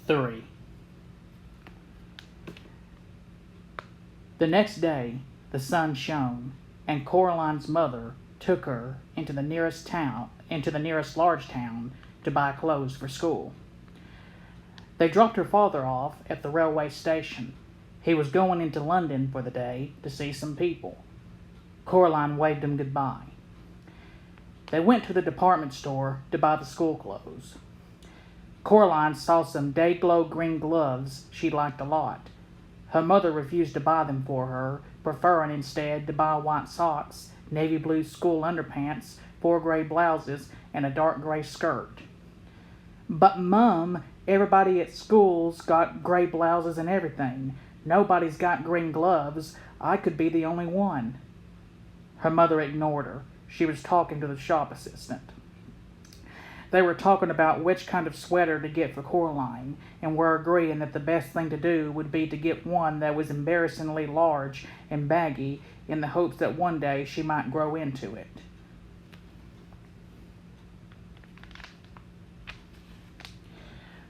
3. The next day the sun shone, and Coraline's mother took her into the nearest large town to buy clothes for school. They dropped her father off at the railway station. He was going into London for the day to see some people. Coraline waved him goodbye. They went to the department store to buy the school clothes. Coraline saw some day-glow green gloves she liked a lot. Her mother refused to buy them for her, preferring instead to buy white socks, navy blue school underpants, 4 gray blouses, and a dark gray skirt. "But, Mum, everybody at school's got gray blouses and everything. Nobody's got green gloves. I could be the only one." Her mother ignored her. She was talking to the shop assistant. They were talking about which kind of sweater to get for Coraline, and were agreeing that the best thing to do would be to get one that was embarrassingly large and baggy, in the hopes that one day she might grow into it.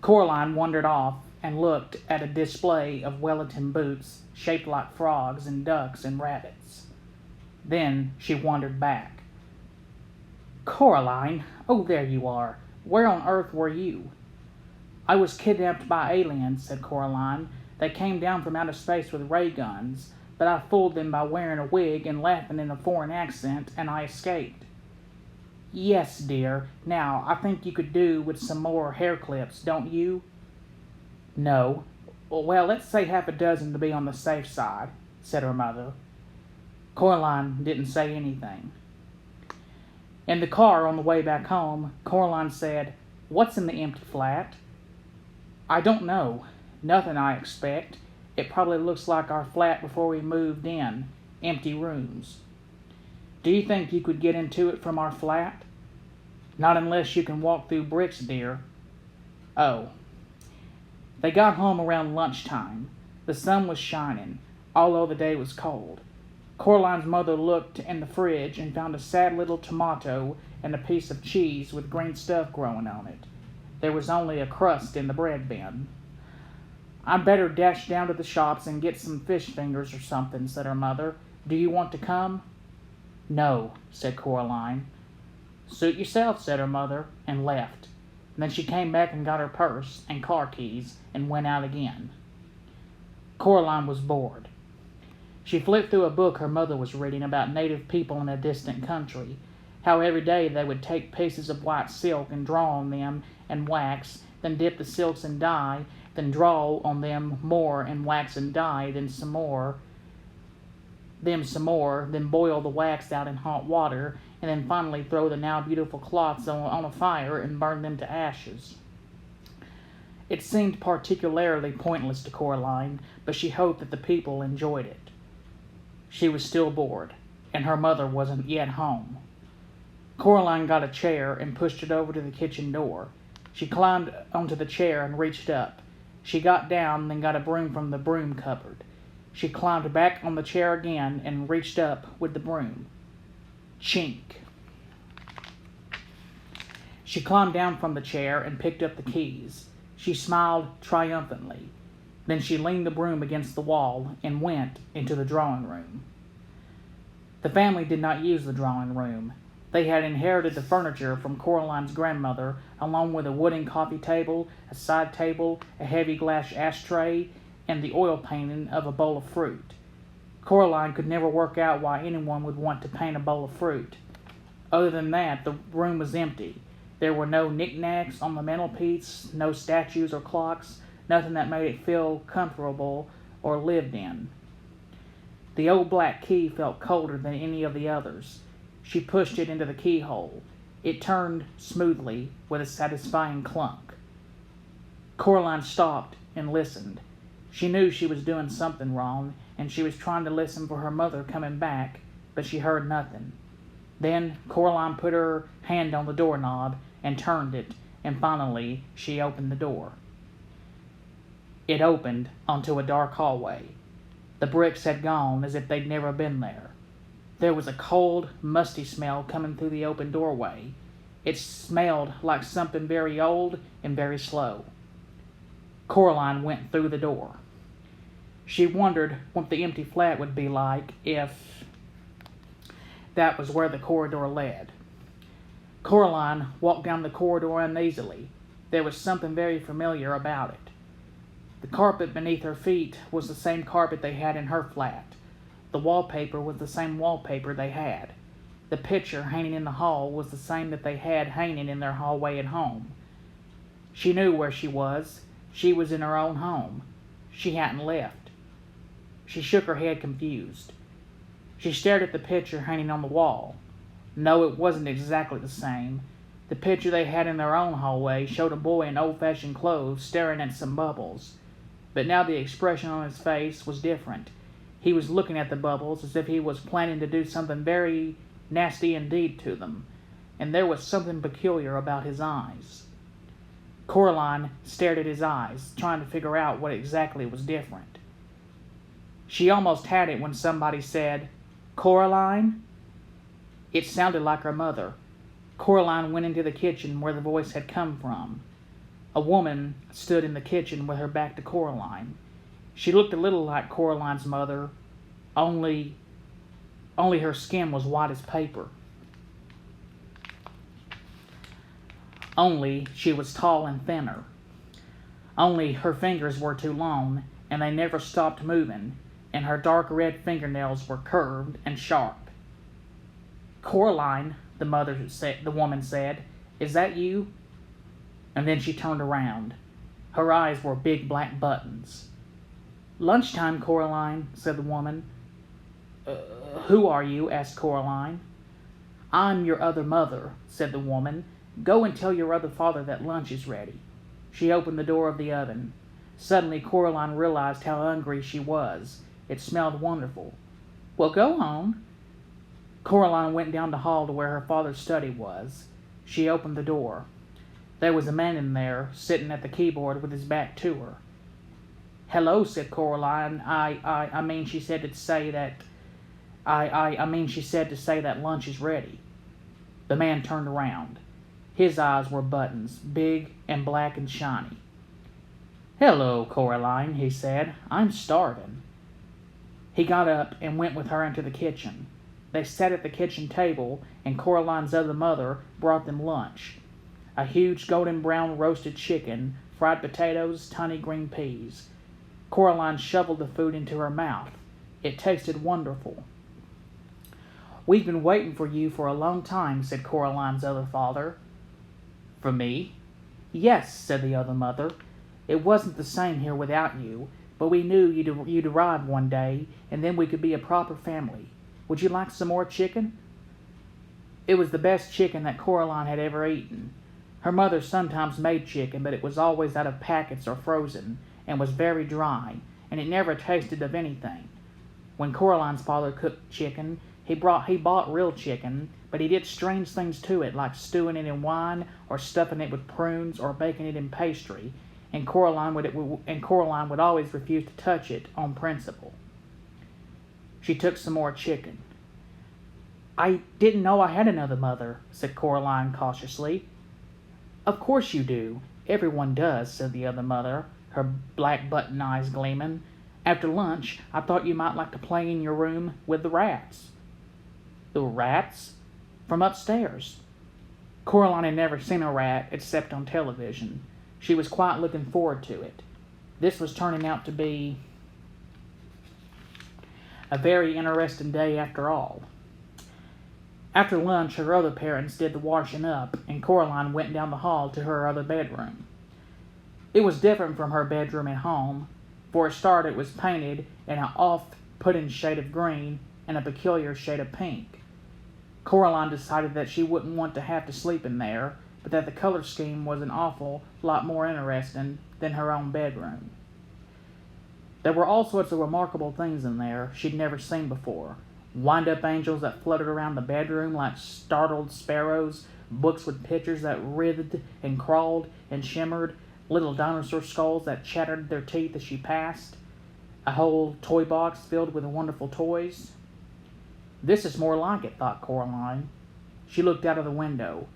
Coraline wandered off and looked at a display of Wellington boots shaped like frogs and ducks and rabbits. Then she wandered back. "Coraline, oh, there you are. Where on earth were you?" "I was kidnapped by aliens," said Coraline. "They came down from outer space with ray guns, but I fooled them by wearing a wig and laughing in a foreign accent, and I escaped." "Yes, dear. Now, I think you could do with some more hair clips, don't you?" "No. Well, let's say half a dozen to be on the safe side," said her mother. Coraline didn't say anything. In the car on the way back home, Coraline said, "What's in the empty flat?" "I don't know. Nothing, I expect. It probably looks like our flat before we moved in. Empty rooms." "Do you think you could get into it from our flat?" "Not unless you can walk through bricks, dear." "Oh." They got home around lunchtime. The sun was shining, although the day was cold. Coraline's mother looked in the fridge and found a sad little tomato and a piece of cheese with green stuff growing on it. There was only a crust in the bread bin. "I'd better dash down to the shops and get some fish fingers or something," said her mother. "Do you want to come?" "No," said Coraline. "Suit yourself," said her mother, and left. Then she came back and got her purse and car keys and went out again. Coraline was bored. She flipped through a book her mother was reading about native people in a distant country, how every day they would take pieces of white silk and draw on them and wax, then dip the silks in dye, then draw on them more and wax and dye, then some more, then boil the wax out in hot water, and then finally throw the now beautiful cloths on a fire and burn them to ashes. It seemed particularly pointless to Coraline, but she hoped that the people enjoyed it. She was still bored, and her mother wasn't yet home. Coraline got a chair and pushed it over to the kitchen door. She climbed onto the chair and reached up. She got down, then got a broom from the broom cupboard. She climbed back on the chair again and reached up with the broom. Chink. She climbed down from the chair and picked up the keys. She smiled triumphantly. Then she leaned the broom against the wall and went into the drawing room. The family did not use the drawing room. They had inherited the furniture from Coraline's grandmother, along with a wooden coffee table, a side table, a heavy glass ashtray, and the oil painting of a bowl of fruit. Coraline could never work out why anyone would want to paint a bowl of fruit. Other than that, the room was empty. There were no knickknacks on the mantelpiece, no statues or clocks, nothing that made it feel comfortable or lived in. The old black key felt colder than any of the others. She pushed it into the keyhole. It turned smoothly with a satisfying clunk. Coraline stopped and listened. She knew she was doing something wrong, and she was trying to listen for her mother coming back, but she heard nothing. Then Coraline put her hand on the doorknob and turned it, and finally she opened the door. It opened onto a dark hallway. The bricks had gone as if they'd never been there. There was a cold, musty smell coming through the open doorway. It smelled like something very old and very slow. Coraline went through the door. She wondered what the empty flat would be like if that was where the corridor led. Coraline walked down the corridor uneasily. There was something very familiar about it. The carpet beneath her feet was the same carpet they had in her flat. The wallpaper was the same wallpaper they had. The picture hanging in the hall was the same that they had hanging in their hallway at home. She knew where she was. She was in her own home. She hadn't left. She shook her head confused. She stared at the picture hanging on the wall. No, it wasn't exactly the same. The picture they had in their own hallway showed a boy in old-fashioned clothes staring at some bubbles. But now the expression on his face was different. He was looking at the bubbles as if he was planning to do something very nasty indeed to them, and there was something peculiar about his eyes. Coraline stared at his eyes, trying to figure out what exactly was different. She almost had it when somebody said, "Coraline?" It sounded like her mother. Coraline went into the kitchen where the voice had come from. A woman stood in the kitchen with her back to Coraline. She looked a little like Coraline's mother, only her skin was white as paper. Only she was tall and thinner. Only her fingers were too long, and they never stopped moving, and her dark red fingernails were curved and sharp. "Coraline," the woman said, "is that you?" And then she turned around. Her eyes were big black buttons. "Lunchtime, Coraline," said the woman. Who are you?" asked Coraline. "I'm your other mother," said the woman. "Go and tell your other father that lunch is ready." She opened the door of the oven. Suddenly Coraline realized how hungry she was. It smelled wonderful. "Well, go on." Coraline went down the hall to where her father's study was. She opened the door. There was a man in there, sitting at the keyboard with his back to her. "Hello," said Coraline. I mean, she said to say that lunch is ready." The man turned around. His eyes were buttons, big and black and shiny. "Hello, Coraline," he said. "I'm starving." He got up and went with her into the kitchen. They sat at the kitchen table, and Coraline's other mother brought them lunch. A huge golden brown roasted chicken, fried potatoes, tiny green peas. Coraline shoveled the food into her mouth. It tasted wonderful. "We've been waiting for you for a long time," said Coraline's other father. "For me?" "Yes," said the other mother. "It wasn't the same here without you, but we knew you'd arrive one day, and then we could be a proper family. Would you like some more chicken?" It was the best chicken that Coraline had ever eaten. Her mother sometimes made chicken, but it was always out of packets or frozen, and was very dry, and it never tasted of anything. When Coraline's father cooked chicken, he bought real chicken, but he did strange things to it, like stewing it in wine, or stuffing it with prunes, or baking it in pastry, and Coraline would always refuse to touch it on principle. She took some more chicken. "I didn't know I had another mother," said Coraline cautiously. "Of course you do. Everyone does," said the other mother, her black button eyes gleaming. "After lunch, I thought you might like to play in your room with the rats." "The rats?" "From upstairs." Coraline had never seen a rat except on television. She was quite looking forward to it. This was turning out to be a very interesting day after all. After lunch, her other parents did the washing up, and Coraline went down the hall to her other bedroom. It was different from her bedroom at home. For a start, it was painted in an off-putting shade of green and a peculiar shade of pink. Coraline decided that she wouldn't want to have to sleep in there, but that the color scheme was an awful lot more interesting than her own bedroom. There were all sorts of remarkable things in there she'd never seen before. Wind-up angels that fluttered around the bedroom like startled sparrows, books with pictures that writhed and crawled and shimmered, little dinosaur skulls that chattered their teeth as she passed, a whole toy box filled with wonderful toys. "This is more like it," thought Coraline. She looked out of the window.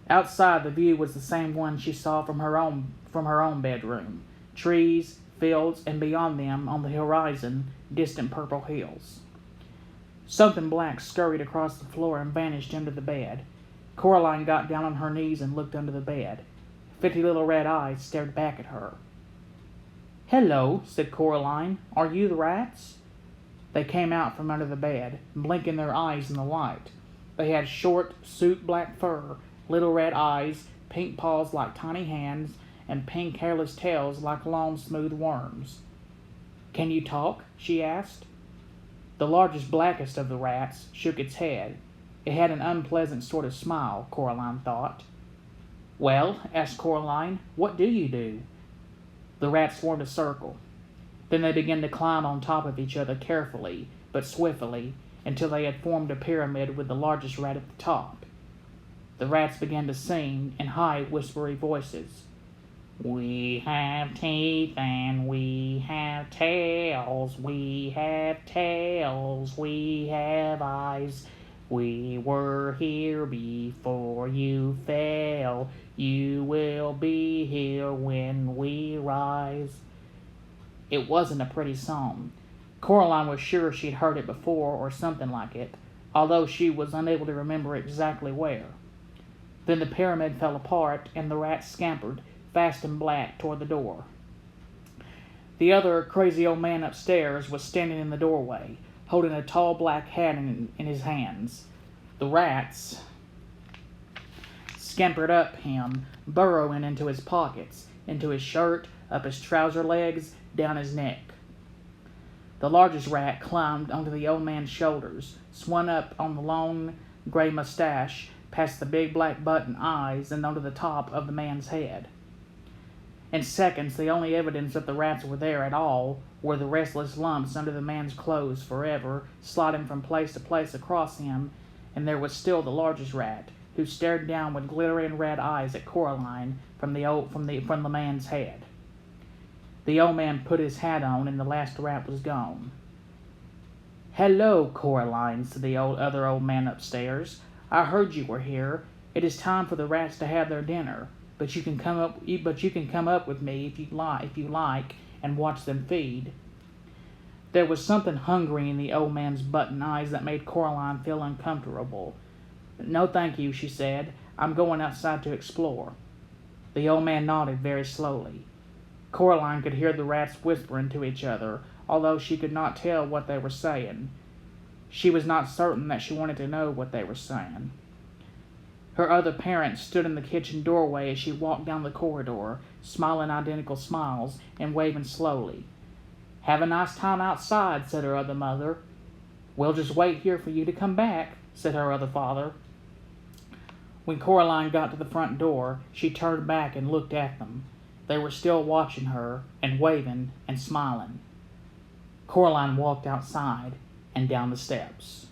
Outside, the view was the same one she saw from her own bedroom. trees, fields, and beyond them, on the horizon, distant purple hills. Something black scurried across the floor and vanished under the bed. Coraline got down on her knees and looked under the bed. 50 little red eyes stared back at her. "Hello," said Coraline. "Are you the rats?" They came out from under the bed, blinking their eyes in the light. They had short, soot-black fur, little red eyes, pink paws like tiny hands, and pink hairless tails like long, smooth worms. "Can you talk?" she asked. The largest, blackest of the rats shook its head. It had an unpleasant sort of smile, Coraline thought. "Well," asked Coraline, "what do you do?" The rats formed a circle. Then they began to climb on top of each other carefully, but swiftly, until they had formed a pyramid with the largest rat at the top. The rats began to sing in high, whispery voices. "We have teeth and we have tails, we have tails, we have eyes. We were here before you fell, you will be here when we rise." It wasn't a pretty song. Coraline was sure she'd heard it before or something like it, although she was unable to remember exactly where. Then the pyramid fell apart and the rats scampered, fast and black, toward the door. The other crazy old man upstairs was standing in the doorway, holding a tall black hat in his hands. The rats scampered up him, burrowing into his pockets, into his shirt, up his trouser legs, down his neck. The largest rat climbed onto the old man's shoulders, swung up on the long gray mustache, past the big black button eyes, and onto the top of the man's head. In seconds, the only evidence that the rats were there at all were the restless lumps under the man's clothes forever, sliding from place to place across him, and there was still the largest rat, who stared down with glittering red eyes at Coraline from the man's head. The old man put his hat on, and the last rat was gone. "Hello, Coraline," said the other old man upstairs. "I heard you were here. It is time for the rats to have their dinner, but you can come up with me if you like, and watch them feed." There was something hungry in the old man's button eyes that made Coraline feel uncomfortable. "No, thank you," she said. "I'm going outside to explore." The old man nodded very slowly. Coraline could hear the rats whispering to each other, although she could not tell what they were saying. She was not certain that she wanted to know what they were saying. Her other parents stood in the kitchen doorway as she walked down the corridor, smiling identical smiles and waving slowly. "Have a nice time outside," said her other mother. "We'll just wait here for you to come back," said her other father. When Coraline got to the front door, she turned back and looked at them. They were still watching her, and waving and smiling. Coraline walked outside and down the steps.